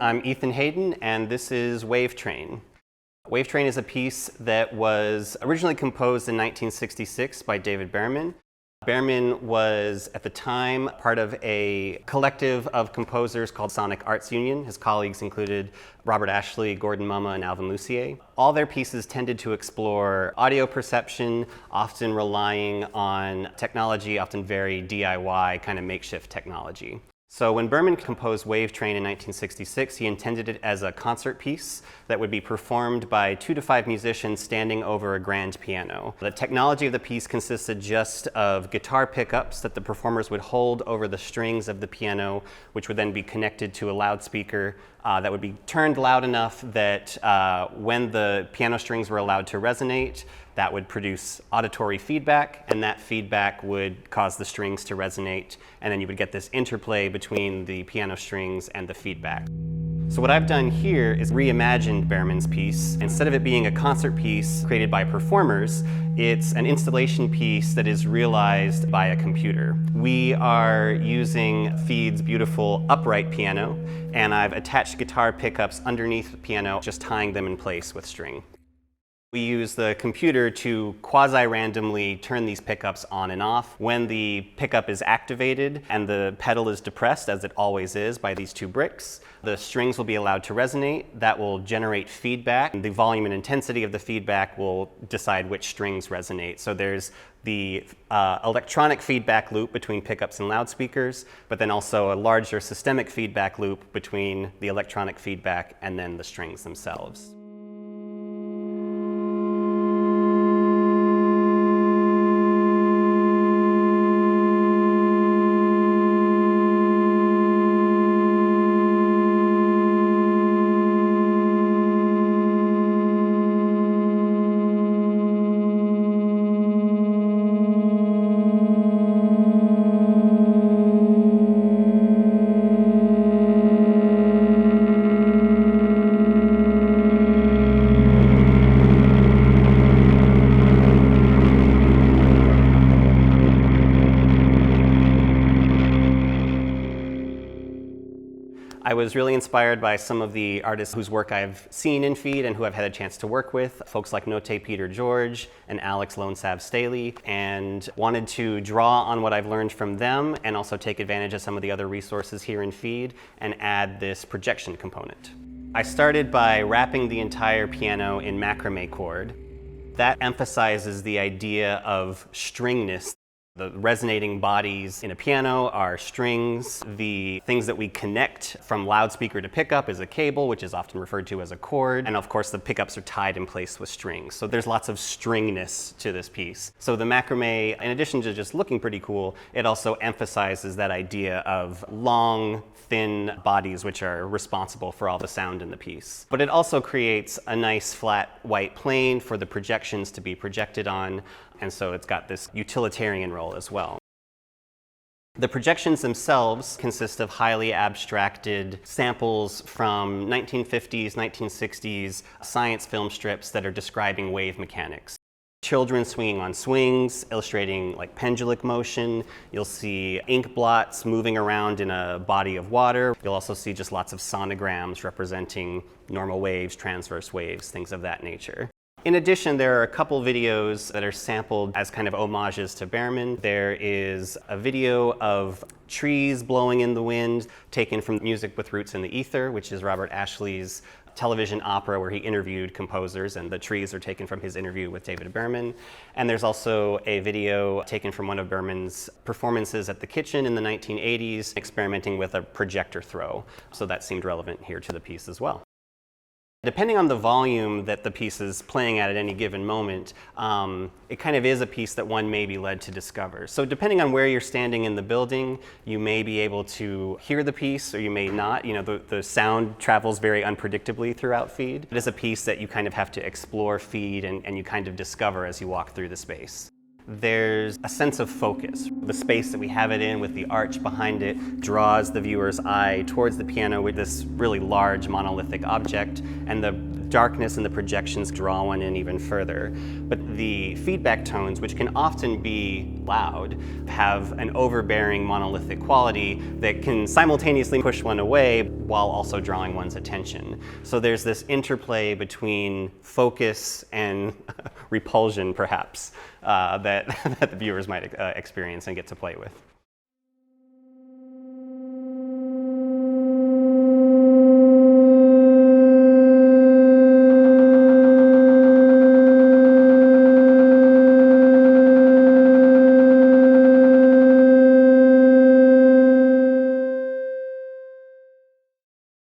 I'm Ethan Hayden, and this is Wave Train. Wave Train is a piece that was originally composed in 1966 by David Behrman. Behrman was, at the time, part of a collective of composers called Sonic Arts Union. His colleagues included Robert Ashley, Gordon Mumma, and Alvin Lucier. All their pieces tended to explore audio perception, often relying on technology, often very DIY, kind of makeshift technology. So when Behrman composed Wave Train in 1966, he intended it as a concert piece that would be performed by 2 to 5 musicians standing over a grand piano. The technology of the piece consisted just of guitar pickups that the performers would hold over the strings of the piano, which would then be connected to a loudspeaker that would be turned loud enough that when the piano strings were allowed to resonate, that would produce auditory feedback, and that feedback would cause the strings to resonate, and then you would get this interplay between the piano strings and the feedback. So what I've done here is reimagined Behrman's piece. Instead of it being a concert piece created by performers, it's an installation piece that is realized by a computer. We are using Feed's beautiful upright piano, and I've attached guitar pickups underneath the piano, just tying them in place with string. We use the computer to quasi-randomly turn these pickups on and off. When the pickup is activated and the pedal is depressed, as it always is by these 2 bricks, the strings will be allowed to resonate. That will generate feedback. The volume and intensity of the feedback will decide which strings resonate. So there's the electronic feedback loop between pickups and loudspeakers, but then also a larger systemic feedback loop between the electronic feedback and then the strings themselves. I was really inspired by some of the artists whose work I've seen in Feed and who I've had a chance to work with, folks like Note Peter George and Alex Lone Sav Staley, and wanted to draw on what I've learned from them and also take advantage of some of the other resources here in Feed and add this projection component. I started by wrapping the entire piano in macrame cord. That emphasizes the idea of stringness. The resonating bodies in a piano are strings. The things that we connect from loudspeaker to pickup is a cable, which is often referred to as a cord. And of course, the pickups are tied in place with strings. So there's lots of stringness to this piece. So the macrame, in addition to just looking pretty cool, it also emphasizes that idea of long, thin bodies which are responsible for all the sound in the piece. But it also creates a nice flat white plane for the projections to be projected on. And so it's got this utilitarian role as well. The projections themselves consist of highly abstracted samples from 1950s, 1960s science film strips that are describing wave mechanics. Children swinging on swings, illustrating like pendulic motion. You'll see ink blots moving around in a body of water. You'll also see just lots of sonograms representing normal waves, transverse waves, things of that nature. In addition, there are a couple videos that are sampled as kind of homages to Behrman. There is a video of trees blowing in the wind taken from Music with Roots in the Ether, which is Robert Ashley's television opera where he interviewed composers, and the trees are taken from his interview with David Behrman. And there's also a video taken from one of Behrman's performances at the Kitchen in the 1980s, experimenting with a projector throw. So that seemed relevant here to the piece as well. Depending on the volume that the piece is playing at any given moment, it kind of is a piece that one may be led to discover. So depending on where you're standing in the building, you may be able to hear the piece or you may not. You know, the sound travels very unpredictably throughout Feed. It is a piece that you kind of have to explore Feed and you kind of discover as you walk through the space. There's a sense of focus. The space that we have it in with the arch behind it draws the viewer's eye towards the piano with this really large monolithic object, and the darkness and the projections draw one in even further. But the feedback tones, which can often be loud, have an overbearing monolithic quality that can simultaneously push one away while also drawing one's attention. So there's this interplay between focus and repulsion, perhaps, that the viewers might experience and get to play with.